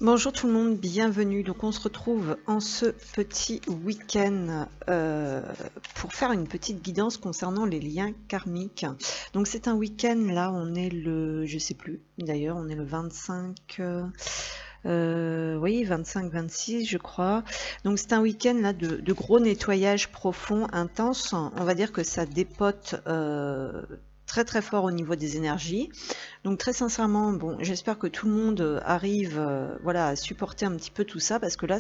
Bonjour tout le monde, bienvenue. Donc on se retrouve en ce petit week-end pour faire une petite guidance concernant les liens karmiques. Donc c'est un week-end, là on est le, je sais plus d'ailleurs, on est le 25, oui 25-26 je crois. Donc c'est un week-end là de gros nettoyage profond, intense. On va dire que ça dépote très très fort au niveau des énergies. Donc très sincèrement, bon, j'espère que tout le monde arrive voilà, à supporter un petit peu tout ça, parce que là,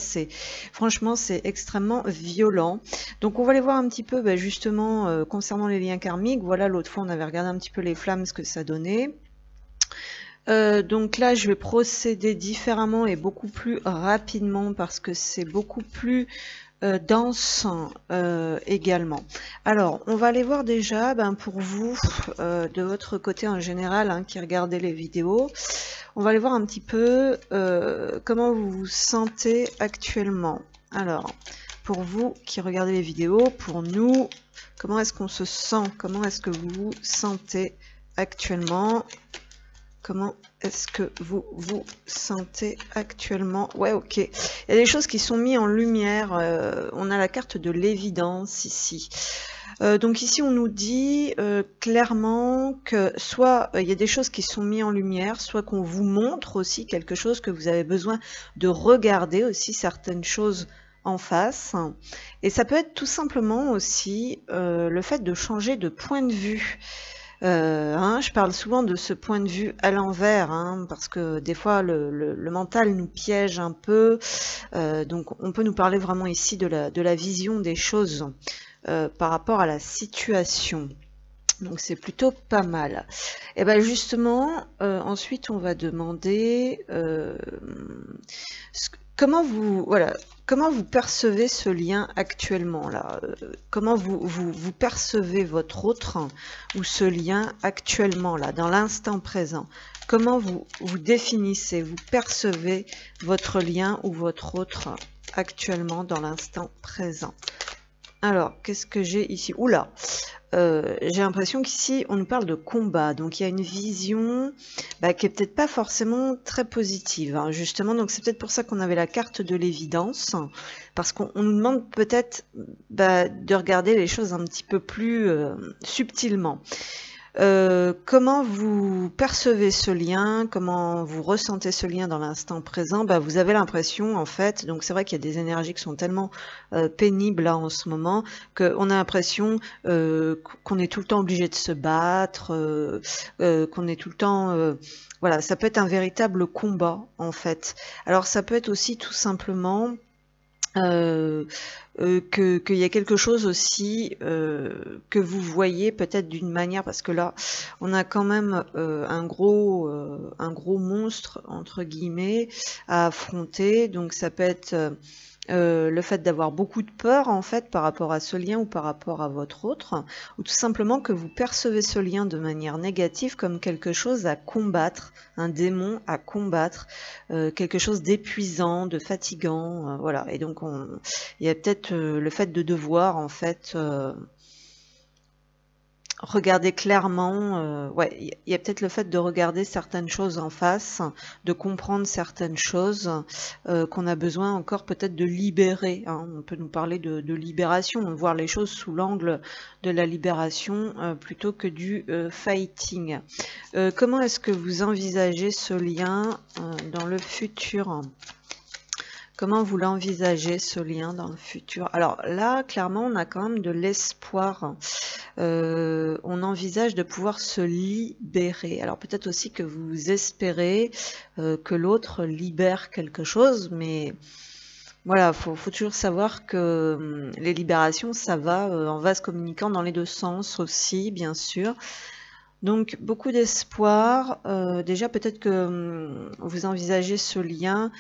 franchement, c'est extrêmement violent. Donc on va aller voir un petit peu justement concernant les liens karmiques. Voilà, l'autre fois, on avait regardé un petit peu les flammes, ce que ça donnait. Donc là, je vais procéder différemment et beaucoup plus rapidement, parce que c'est beaucoup plus dense également. Alors, on va aller voir déjà, pour vous, de votre côté en général, qui regardez les vidéos, on va aller voir un petit peu comment vous vous sentez actuellement. Alors, pour vous qui regardez les vidéos, pour nous, comment est-ce qu'on se sent? Comment est-ce que vous vous sentez actuellement? Comment est-ce que vous vous sentez actuellement? Ouais, ok. Il y a des choses qui sont mises en lumière. On a la carte de l'évidence ici. Donc ici, on nous dit clairement que soit il y a des choses qui sont mises en lumière, soit qu'on vous montre aussi quelque chose, que vous avez besoin de regarder aussi certaines choses en face. Et ça peut être tout simplement aussi le fait de changer de point de vue. Je parle souvent de ce point de vue à l'envers, parce que des fois le mental nous piège un peu. Donc on peut nous parler vraiment ici de la vision des choses par rapport à la situation. Donc c'est plutôt pas mal. Et bien justement, ensuite on va demander comment vous percevez ce lien actuellement là. Comment vous percevez votre autre ou ce lien actuellement là, dans l'instant présent. Comment vous définissez, vous percevez votre lien ou votre autre actuellement dans l'instant présent. Alors, qu'est-ce que j'ai ici? Oula, j'ai l'impression qu'ici, on nous parle de combat. Donc, il y a une vision qui est peut-être pas forcément très positive, justement. Donc, c'est peut-être pour ça qu'on avait la carte de l'évidence. Parce qu'on nous demande peut-être de regarder les choses un petit peu plus subtilement. Comment vous percevez ce lien? Comment vous ressentez ce lien dans l'instant présent? Vous avez l'impression, en fait, donc c'est vrai qu'il y a des énergies qui sont tellement pénibles là en ce moment, qu'on a l'impression qu'on est tout le temps obligé de se battre, qu'on est tout le temps... voilà, ça peut être un véritable combat, en fait. Alors ça peut être aussi tout simplement... qu'il y a quelque chose aussi que vous voyez peut-être d'une manière, parce que là on a quand même un gros monstre entre guillemets à affronter, donc ça peut être le fait d'avoir beaucoup de peur en fait par rapport à ce lien ou par rapport à votre autre, ou tout simplement que vous percevez ce lien de manière négative comme quelque chose à combattre, un démon à combattre, quelque chose d'épuisant, de fatigant, voilà. Et donc il y a peut-être le fait de devoir en fait regarder clairement, ouais, il y a peut-être le fait de regarder certaines choses en face, de comprendre certaines choses qu'on a besoin encore peut-être de libérer. On peut nous parler de libération, voir les choses sous l'angle de la libération plutôt que du fighting. Comment est-ce que vous envisagez ce lien dans le futur ? Comment vous l'envisagez, ce lien dans le futur? Alors là, clairement, on a quand même de l'espoir. On envisage de pouvoir se libérer. Alors peut-être aussi que vous espérez que l'autre libère quelque chose, mais voilà, faut toujours savoir que les libérations, ça va en vase communicant dans les deux sens aussi, bien sûr. Donc beaucoup d'espoir. Déjà peut-être que vous envisagez ce lien,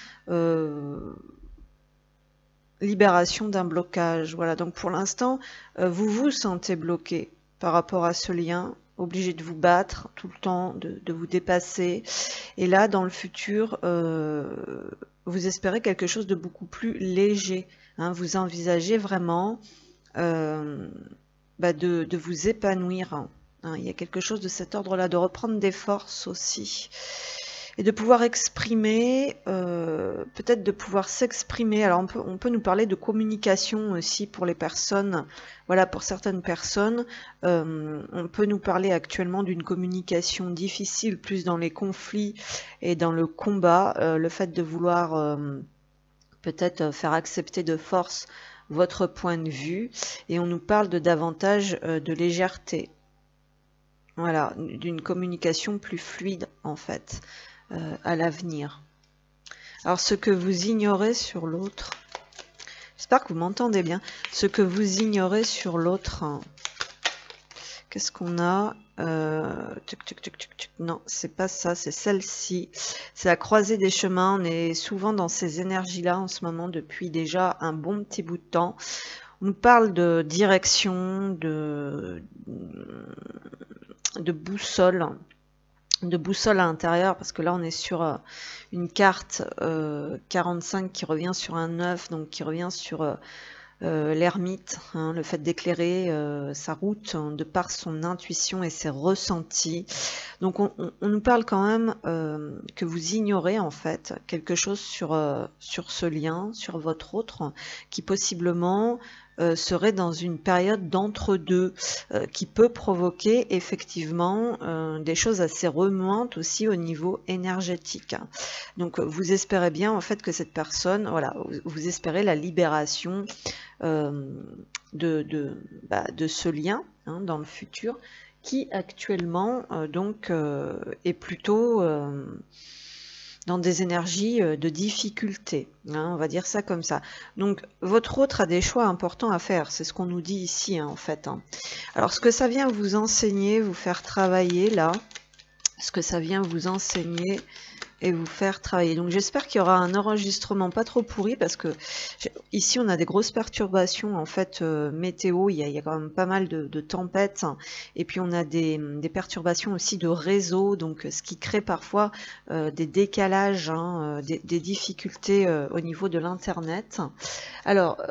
libération d'un blocage. Voilà, donc pour l'instant, vous vous sentez bloqué par rapport à ce lien, obligé de vous battre tout le temps, de vous dépasser. Et là, dans le futur, vous espérez quelque chose de beaucoup plus léger. Vous envisagez vraiment de vous épanouir. Il y a quelque chose de cet ordre-là, de reprendre des forces aussi. et de pouvoir exprimer, peut-être de pouvoir s'exprimer. Alors on peut nous parler de communication aussi pour les personnes, voilà, pour certaines personnes, on peut nous parler actuellement d'une communication difficile, plus dans les conflits et dans le combat, le fait de vouloir peut-être faire accepter de force votre point de vue, et on nous parle de davantage de légèreté. Voilà, d'une communication plus fluide en fait, à l'avenir. Alors ce que vous ignorez sur l'autre, j'espère que vous m'entendez bien, ce que vous ignorez sur l'autre, qu'est-ce qu'on a? Non, c'est pas ça, c'est celle-ci. C'est la croisée des chemins. On est souvent dans ces énergies-là en ce moment depuis déjà un bon petit bout de temps. On nous parle de direction, de boussole à l'intérieur, parce que là on est sur une carte 45 qui revient sur un 9, donc qui revient sur l'ermite, hein, le fait d'éclairer sa route de par son intuition et ses ressentis. Donc on nous parle quand même que vous ignorez en fait quelque chose sur ce lien, sur votre autre, qui possiblement serait dans une période d'entre-deux, qui peut provoquer effectivement des choses assez remuantes aussi au niveau énergétique. Donc vous espérez bien en fait que cette personne, voilà, vous espérez la libération de ce lien, hein, dans le futur, qui actuellement donc est plutôt dans des énergies de difficulté, hein, on va dire ça comme ça. Donc votre autre a des choix importants à faire, c'est ce qu'on nous dit ici, hein, en fait, hein. Alors ce que ça vient vous enseigner, vous faire travailler là, ce que ça vient vous enseigner et vous faire travailler. Donc j'espère qu'il y aura un enregistrement pas trop pourri, parce que ici on a des grosses perturbations en fait météo, il y a quand même pas mal de tempêtes, et puis on a des perturbations aussi de réseau, donc ce qui crée parfois des décalages, hein, des difficultés au niveau de l'internet. Alors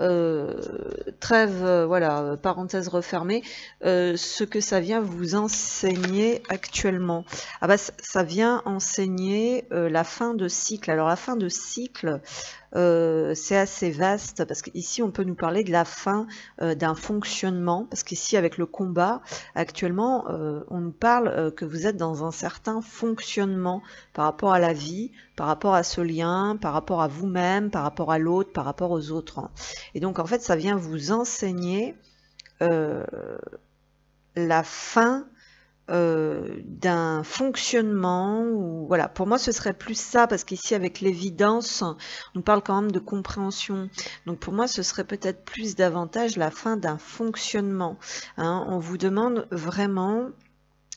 trêve, voilà, parenthèse refermée, ce que ça vient vous enseigner actuellement, ah bah ça vient enseigner la fin de cycle. Alors la fin de cycle, c'est assez vaste, parce qu'ici on peut nous parler de la fin d'un fonctionnement, parce qu'ici avec le combat actuellement on nous parle que vous êtes dans un certain fonctionnement par rapport à la vie, par rapport à ce lien, par rapport à vous-même, par rapport à l'autre, par rapport aux autres. Et donc en fait ça vient vous enseigner la fin d'un fonctionnement, ou voilà, pour moi ce serait plus ça, parce qu'ici avec l'évidence on nous parle quand même de compréhension, donc pour moi ce serait peut-être plus davantage la fin d'un fonctionnement, hein. On vous demande vraiment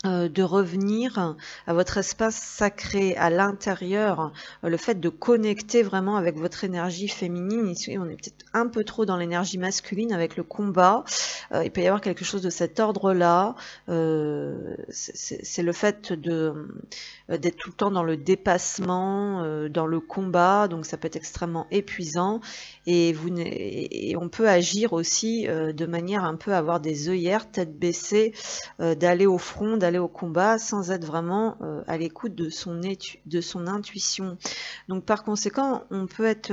de revenir à votre espace sacré, à l'intérieur, le fait de connecter vraiment avec votre énergie féminine. Ici on est peut-être un peu trop dans l'énergie masculine avec le combat, il peut y avoir quelque chose de cet ordre-là, c'est le fait d'être tout le temps dans le dépassement, dans le combat, donc ça peut être extrêmement épuisant, et on peut agir aussi de manière un peu à avoir des œillères, tête baissée, d'aller au front, d'aller au combat sans être vraiment à l'écoute de son intuition. Donc par conséquent on peut être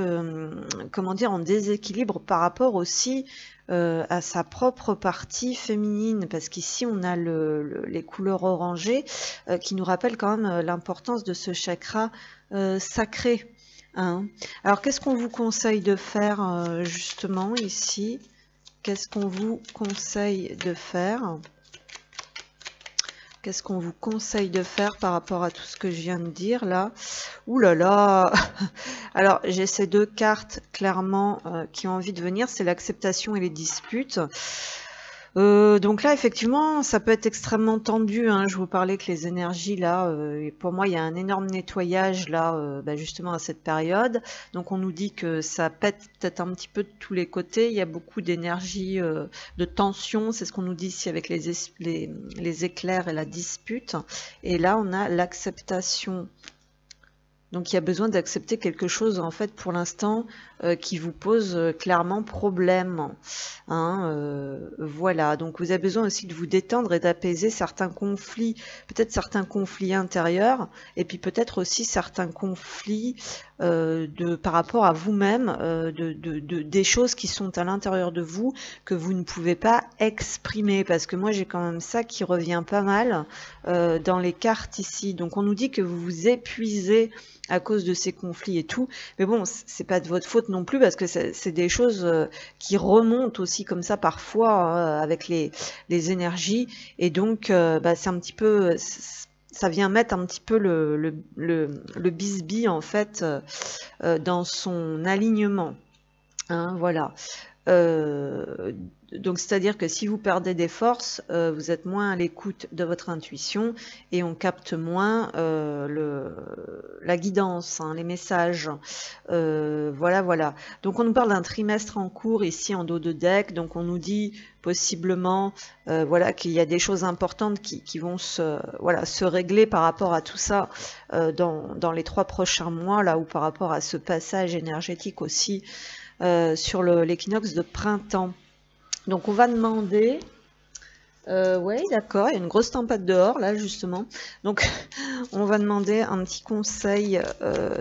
comment dire, en déséquilibre par rapport aussi à sa propre partie féminine, parce qu'ici on a les couleurs orangées qui nous rappellent quand même l'importance de ce chakra sacré, hein. Alors qu'est-ce qu'on vous conseille de faire justement ici? Qu'est-ce qu'on vous conseille de faire? Qu'est-ce qu'on vous conseille de faire par rapport à tout ce que je viens de dire là? Ouh là là. Alors j'ai ces deux cartes clairement qui ont envie de venir, c'est l'acceptation et les disputes. Donc là effectivement ça peut être extrêmement tendu, hein. Je vous parlais que les énergies là, pour moi il y a un énorme nettoyage là, justement à cette période, donc on nous dit que ça pète peut-être un petit peu de tous les côtés, il y a beaucoup d'énergie de tension, c'est ce qu'on nous dit ici avec les éclairs et la dispute, et là on a l'acceptation Donc il y a besoin d'accepter quelque chose en fait pour l'instant qui vous pose clairement problème. Hein, voilà, donc vous avez besoin aussi de vous détendre et d'apaiser certains conflits, peut-être certains conflits intérieurs, et puis peut-être aussi certains conflits par rapport à vous-même, des choses qui sont à l'intérieur de vous que vous ne pouvez pas exprimer, parce que moi j'ai quand même ça qui revient pas mal dans les cartes ici. Donc on nous dit que vous vous épuisez à cause de ces conflits et tout, mais bon, c'est pas de votre faute non plus, parce que c'est des choses qui remontent aussi comme ça parfois avec les énergies, et donc c'est un petit peu, ça vient mettre un petit peu le bisbis en fait dans son alignement, hein, voilà. Donc c'est-à-dire que si vous perdez des forces, vous êtes moins à l'écoute de votre intuition et on capte moins la guidance, hein, les messages. Voilà. Donc on nous parle d'un trimestre en cours ici en dos de deck, donc on nous dit possiblement voilà, qu'il y a des choses importantes qui vont se régler par rapport à tout ça dans les 3 prochains mois, là, ou par rapport à ce passage énergétique aussi sur l'équinoxe de printemps. Donc on va demander, ouais d'accord, il y a une grosse tempête dehors là justement, donc on va demander un petit conseil,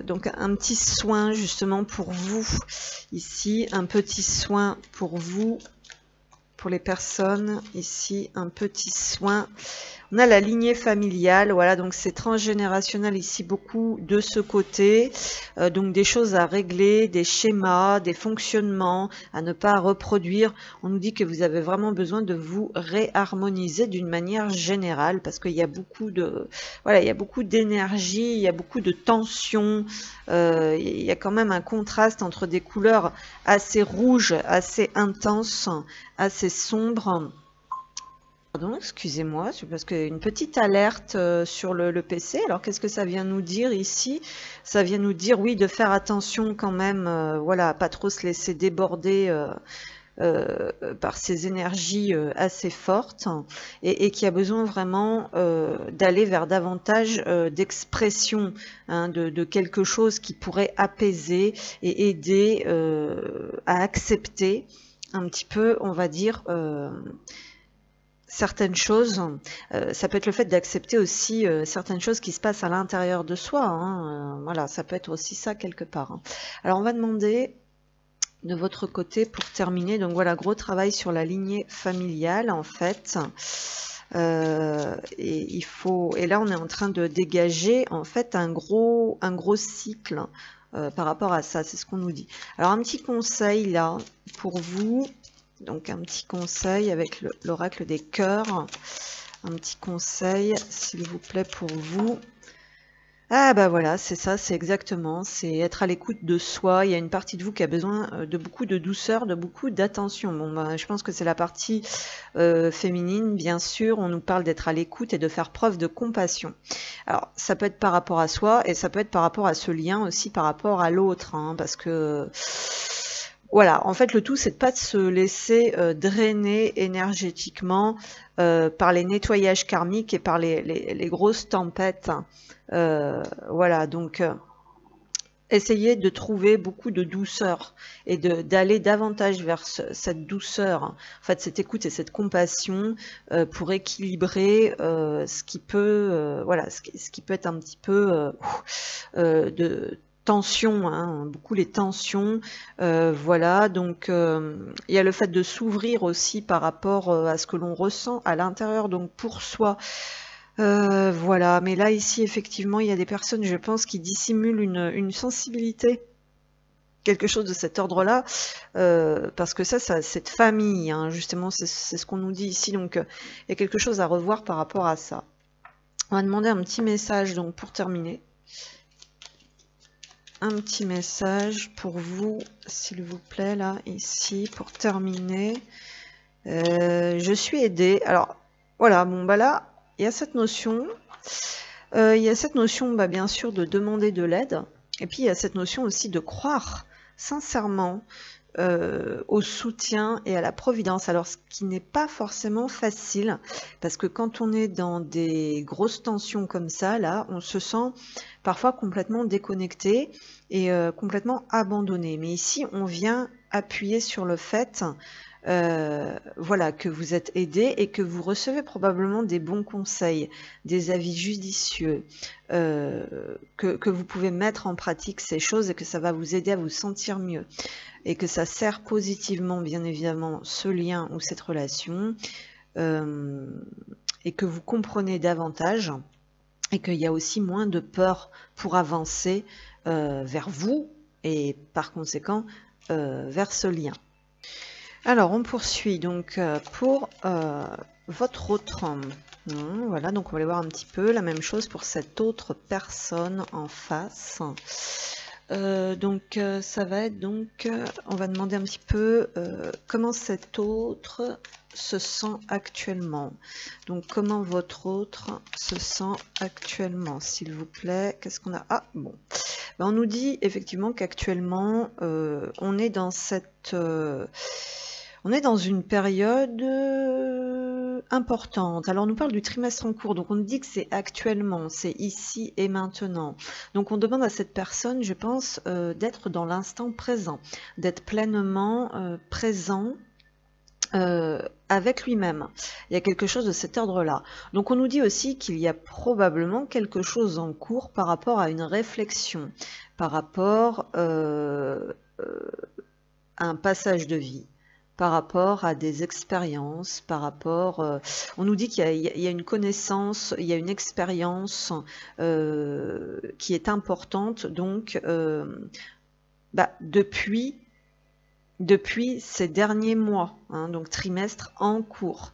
donc un petit soin justement pour vous, ici un petit soin pour vous, pour les personnes, ici un petit soin. On a la lignée familiale, voilà, donc c'est transgénérationnel ici, beaucoup de ce côté, donc des choses à régler, des schémas, des fonctionnements à ne pas reproduire. On nous dit que vous avez vraiment besoin de vous réharmoniser d'une manière générale, parce qu'il y a beaucoup de, voilà, il y a beaucoup d'énergie, il y a beaucoup de tension, il y a quand même un contraste entre des couleurs assez rouges, assez intenses, assez sombres. Pardon, excusez-moi, c'est parce qu'une petite alerte sur le PC. Alors, qu'est-ce que ça vient nous dire ici? Ça vient nous dire, oui, de faire attention quand même, voilà, pas trop se laisser déborder par ces énergies assez fortes, et qui a besoin vraiment d'aller vers davantage d'expression, hein, de quelque chose qui pourrait apaiser et aider à accepter un petit peu, on va dire, certaines choses. Ça peut être le fait d'accepter aussi certaines choses qui se passent à l'intérieur de soi, hein, voilà, ça peut être aussi ça quelque part, hein. Alors on va demander de votre côté pour terminer, donc voilà, gros travail sur la lignée familiale en fait, et là on est en train de dégager en fait un gros cycle par rapport à ça, c'est ce qu'on nous dit. Alors un petit conseil là pour vous, donc un petit conseil avec l'oracle des cœurs, un petit conseil s'il vous plaît pour vous. Ah bah voilà, c'est ça, c'est exactement, c'est être à l'écoute de soi. Il y a une partie de vous qui a besoin de beaucoup de douceur, de beaucoup d'attention. Bon bah, je pense que c'est la partie féminine, bien sûr. On nous parle d'être à l'écoute et de faire preuve de compassion. Alors ça peut être par rapport à soi, et ça peut être par rapport à ce lien aussi par rapport à l'autre, hein, parce que voilà, en fait le tout c'est de pas se laisser drainer énergétiquement par les nettoyages karmiques et par les grosses tempêtes. Voilà, donc essayez de trouver beaucoup de douceur et d'aller davantage vers cette douceur, en fait cette écoute et cette compassion pour équilibrer ce qui peut, voilà, ce qui peut être un petit peu de tension, hein, beaucoup les tensions, voilà, donc il y a le fait de s'ouvrir aussi par rapport à ce que l'on ressent à l'intérieur, donc pour soi. Voilà, mais là ici effectivement il y a des personnes, je pense, qui dissimulent une sensibilité, quelque chose de cet ordre-là, parce que ça cette famille, hein, justement c'est ce qu'on nous dit ici, donc il y a quelque chose à revoir par rapport à ça. On va demander un petit message donc pour terminer. Un petit message pour vous, s'il vous plaît, là, ici, pour terminer. Je suis aidée. Alors, voilà, bon, bah là, il y a cette notion. Bah, bien sûr, de demander de l'aide. Et puis, il y a cette notion aussi de croire sincèrement au soutien et à la providence. Alors, ce qui n'est pas forcément facile, parce que quand on est dans des grosses tensions comme ça, là, on se sent parfois complètement déconnecté et complètement abandonné. Mais ici, on vient appuyer sur le fait voilà, que vous êtes aidé et que vous recevez probablement des bons conseils, des avis judicieux, que vous pouvez mettre en pratique ces choses et que ça va vous aider à vous sentir mieux et que ça sert positivement, bien évidemment, ce lien ou cette relation et que vous comprenez davantage et qu'il y a aussi moins de peur pour avancer vers vous et par conséquent vers ce lien. Alors, on poursuit donc pour votre autre. Voilà, donc on va aller voir un petit peu la même chose pour cette autre personne en face. Donc ça va être donc, on va demander un petit peu comment cet autre se sent actuellement. Donc comment votre autre se sent actuellement, s'il vous plaît. Qu'est-ce qu'on a? Ah bon, ben, on nous dit effectivement qu'actuellement on est dans cette on est dans une période importante. Alors on nous parle du trimestre en cours, donc on nous dit que c'est actuellement, c'est ici et maintenant. Donc on demande à cette personne, je pense, d'être dans l'instant présent, d'être pleinement présent avec lui-même. Il y a quelque chose de cet ordre-là. Donc on nous dit aussi qu'il y a probablement quelque chose en cours par rapport à une réflexion, par rapport à un passage de vie, par rapport à des expériences, par rapport... on nous dit qu'il y a une connaissance, il y a une expérience qui est importante, donc depuis ces derniers mois, hein, donc trimestre en cours.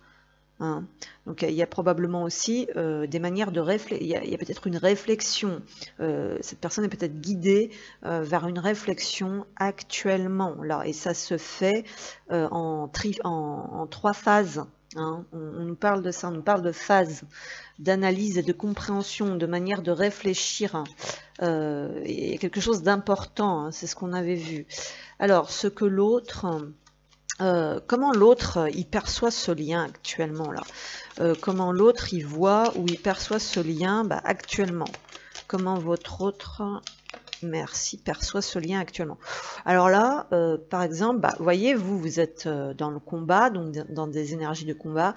Hein. Donc il y a probablement aussi des manières de réfléchir, il y a peut-être une réflexion, cette personne est peut-être guidée vers une réflexion actuellement, là, et ça se fait en 3 phases. Hein. On nous parle de ça, on nous parle de phases d'analyse et de compréhension, de manière de réfléchir, et quelque chose d'important, hein, c'est ce qu'on avait vu. Alors, ce que l'autre... comment l'autre il perçoit ce lien actuellement là, comment l'autre il voit ou il perçoit ce lien actuellement, comment votre autre, merci, perçoit ce lien actuellement. Alors là par exemple, voyez, vous êtes dans le combat, donc dans des énergies de combat,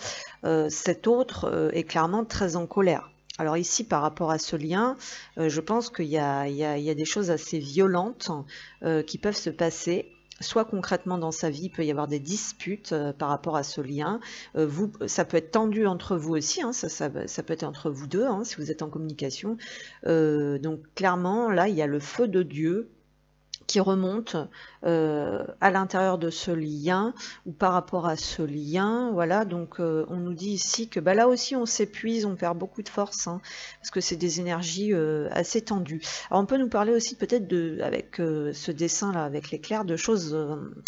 cet autre est clairement très en colère. Alors ici, par rapport à ce lien, je pense qu'il y a des choses assez violentes qui peuvent se passer. Soit concrètement dans sa vie, il peut y avoir des disputes par rapport à ce lien. Ça peut être tendu entre vous aussi, hein, ça peut être entre vous deux, hein, si vous êtes en communication. Donc clairement, là, il y a le feu de Dieu qui remonte à l'intérieur de ce lien ou par rapport à ce lien. Voilà, donc on nous dit ici que là aussi on s'épuise, on perd beaucoup de force, hein, parce que c'est des énergies assez tendues. Alors on peut nous parler aussi peut-être avec ce dessin là, avec l'éclair, de choses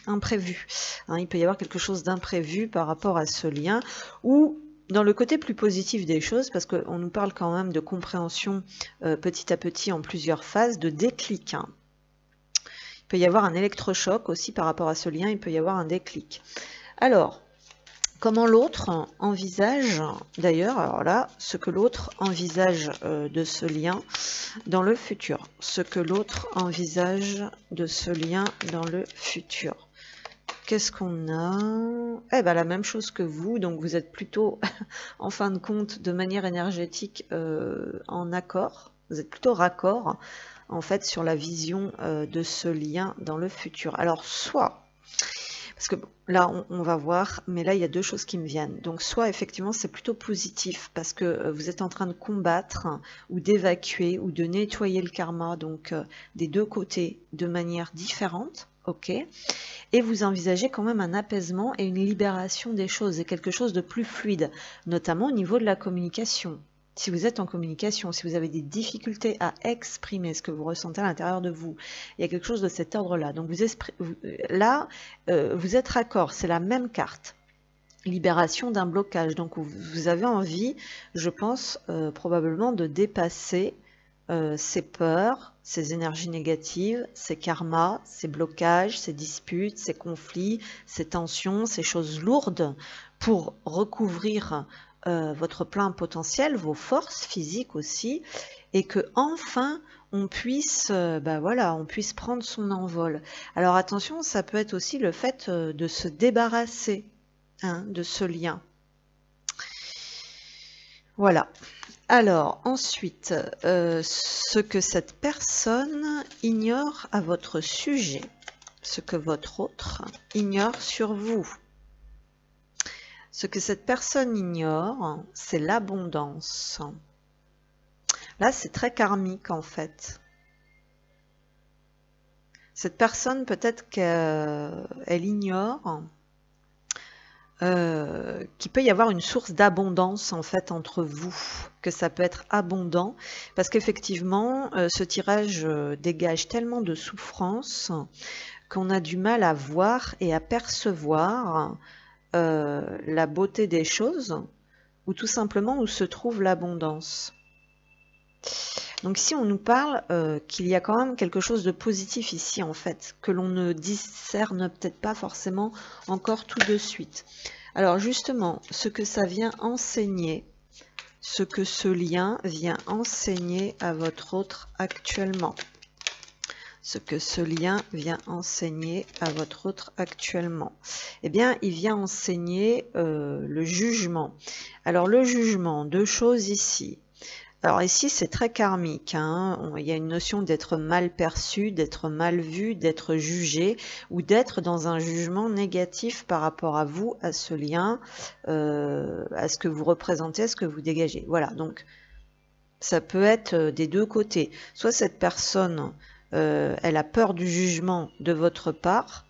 imprévues. Hein, il peut y avoir quelque chose d'imprévu par rapport à ce lien, ou dans le côté plus positif des choses, parce qu'on nous parle quand même de compréhension petit à petit en plusieurs phases, de déclic. Hein. Il peut y avoir un électrochoc aussi par rapport à ce lien, il peut y avoir un déclic. Alors, comment l'autre envisage, d'ailleurs, alors là, ce que l'autre envisage de ce lien dans le futur. Ce que l'autre envisage de ce lien dans le futur. Qu'est-ce qu'on a? Eh ben, la même chose que vous, donc vous êtes plutôt, en fin de compte, de manière énergétique en accord. Vous êtes plutôt raccord, en fait, sur la vision de ce lien dans le futur. Alors, soit, parce que là, on va voir, mais là, il y a deux choses qui me viennent. Donc, soit, effectivement, c'est plutôt positif, parce que vous êtes en train de combattre, ou d'évacuer, ou de nettoyer le karma, donc des deux côtés, de manière différente. Ok, et vous envisagez quand même un apaisement et une libération des choses, et quelque chose de plus fluide, notamment au niveau de la communication. Si vous êtes en communication, si vous avez des difficultés à exprimer ce que vous ressentez à l'intérieur de vous, il y a quelque chose de cet ordre-là. Donc vous êtes raccord, c'est la même carte. Libération d'un blocage. Donc vous avez envie, je pense, probablement de dépasser ces peurs, ces énergies négatives, ces karmas, ces blocages, ces disputes, ces conflits, ces tensions, ces choses lourdes pour recouvrir votre plein potentiel, vos forces physiques aussi, et que enfin on puisse, voilà, on puisse prendre son envol. Alors attention, ça peut être aussi le fait de se débarrasser de ce lien. Voilà. Alors ensuite, ce que cette personne ignore à votre sujet, ce que votre autre ignore sur vous. Ce que cette personne ignore, c'est l'abondance. Là, c'est très karmique en fait. Cette personne, peut-être qu'elle ignore qu'il peut y avoir une source d'abondance en fait entre vous, que ça peut être abondant, parce qu'effectivement, ce tirage dégage tellement de souffrance qu'on a du mal à voir et à percevoir la beauté des choses, ou tout simplement où se trouve l'abondance. Donc ici, on nous parle qu'il y a quand même quelque chose de positif ici, en fait, que l'on ne discerne peut-être pas forcément encore tout de suite. Alors justement, ce que ça vient enseigner, ce que ce lien vient enseigner à votre autre actuellement. Ce que ce lien vient enseigner à votre autre actuellement. Eh bien, il vient enseigner le jugement. Alors le jugement, deux choses ici. Alors ici, c'est très karmique. Il y a une notion d'être mal perçu, d'être mal vu, d'être jugé ou d'être dans un jugement négatif par rapport à vous, à ce lien, à ce que vous représentez, à ce que vous dégagez. Voilà, donc ça peut être des deux côtés. Soit cette personne, elle a peur du jugement de votre part,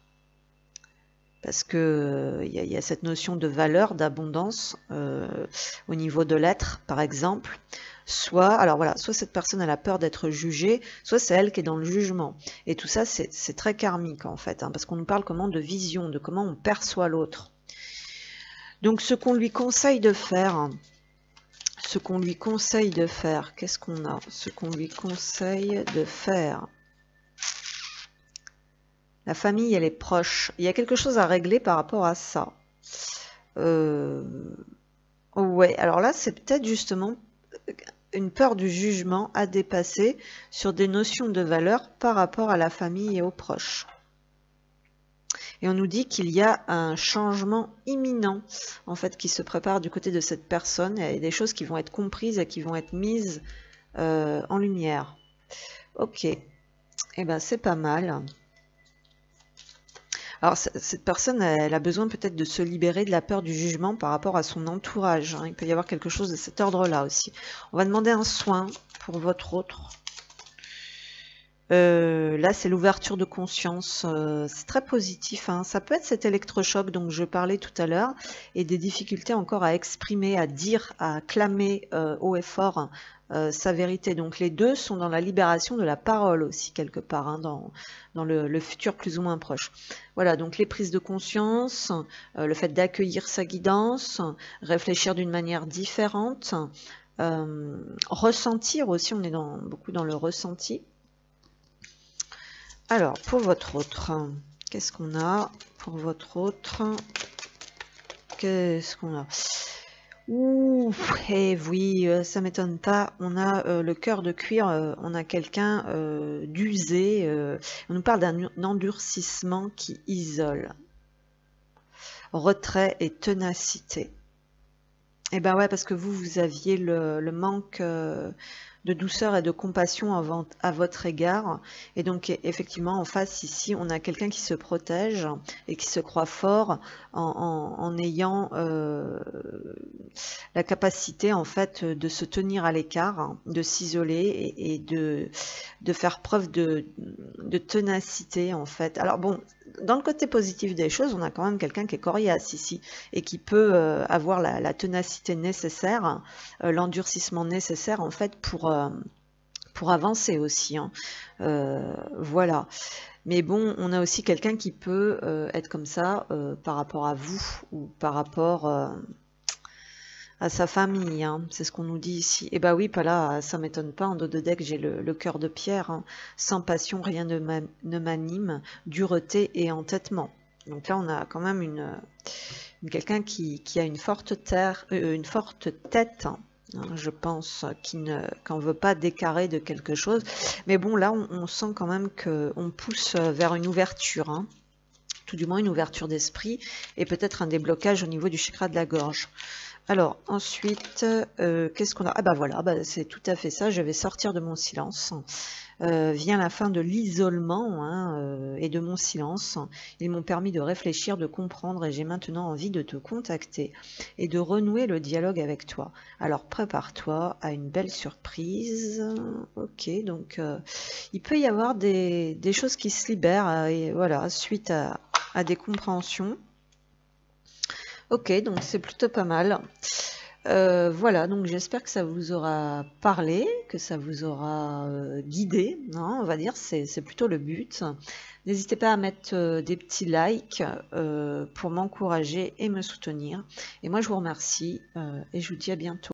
parce que il y a cette notion de valeur, d'abondance au niveau de l'être, par exemple. Soit, alors voilà, soit cette personne elle a peur d'être jugée, soit c'est elle qui est dans le jugement. Et tout ça, c'est très karmique en fait, parce qu'on nous parle comment de vision, de comment on perçoit l'autre. Donc ce qu'on lui conseille de faire, qu'est-ce qu'on a? Ce qu'on lui conseille de faire. La famille, elle est proche. Il y a quelque chose à régler par rapport à ça. Ouais, alors là, c'est peut-être justement une peur du jugement à dépasser sur des notions de valeur par rapport à la famille et aux proches. Et on nous dit qu'il y a un changement imminent en fait qui se prépare du côté de cette personne. Il y a des choses qui vont être comprises et qui vont être mises en lumière. Ok, et ben c'est pas mal. Alors cette personne, elle a besoin peut-être de se libérer de la peur du jugement par rapport à son entourage. Il peut y avoir quelque chose de cet ordre-là aussi. On va demander un soin pour votre autre. Là, c'est l'ouverture de conscience. C'est très positif. Ça peut être cet électrochoc dont je parlais tout à l'heure et des difficultés encore à exprimer, à dire, à clamer haut et fort sa vérité. Donc les deux sont dans la libération de la parole aussi quelque part, dans le futur plus ou moins proche. Voilà, donc les prises de conscience, le fait d'accueillir sa guidance, réfléchir d'une manière différente, ressentir aussi, on est beaucoup dans le ressenti. Alors, pour votre autre, qu'est-ce qu'on a pour votre autre? Qu'est-ce qu'on a? Ouh, eh oui, ça m'étonne pas. On a le cœur de cuir, on a quelqu'un d'usé. On nous parle d'un endurcissement qui isole. Retrait et ténacité. Eh ben ouais, parce que vous aviez le manque de douceur et de compassion à votre égard. Et donc, effectivement, en face, ici, on a quelqu'un qui se protège et qui se croit fort en ayant la capacité, en fait, de se tenir à l'écart, de s'isoler et de faire preuve de ténacité, en fait. Alors bon, dans le côté positif des choses, on a quand même quelqu'un qui est coriace ici et qui peut avoir la ténacité nécessaire, l'endurcissement nécessaire en fait pour avancer aussi. Voilà. Mais bon, on a aussi quelqu'un qui peut être comme ça par rapport à vous ou par rapport à sa famille, hein. C'est ce qu'on nous dit ici. Et bah oui, pas là, ça m'étonne pas. En dos de deck, j'ai le cœur de pierre, hein. Sans passion, rien ne m'anime, dureté et entêtement. Donc là, on a quand même quelqu'un qui a une forte tête, hein, je pense, qu'on ne veut pas décarrer de quelque chose. Mais bon, là, on sent quand même qu'on pousse vers une ouverture, hein. Tout du moins une ouverture d'esprit et peut-être un déblocage au niveau du chakra de la gorge. Alors ensuite, qu'est-ce qu'on a? Ah bah voilà, bah, c'est tout à fait ça, je vais sortir de mon silence. Vient la fin de l'isolement, hein, et de mon silence. Ils m'ont permis de réfléchir, de comprendre, et j'ai maintenant envie de te contacter et de renouer le dialogue avec toi. Alors prépare-toi à une belle surprise. Ok, donc il peut y avoir des choses qui se libèrent, et voilà, suite à des compréhensions. Ok, donc c'est plutôt pas mal. Voilà, donc j'espère que ça vous aura parlé, que ça vous aura guidé, hein, on va dire, c'est plutôt le but. N'hésitez pas à mettre des petits likes pour m'encourager et me soutenir. Et moi, je vous remercie et je vous dis à bientôt.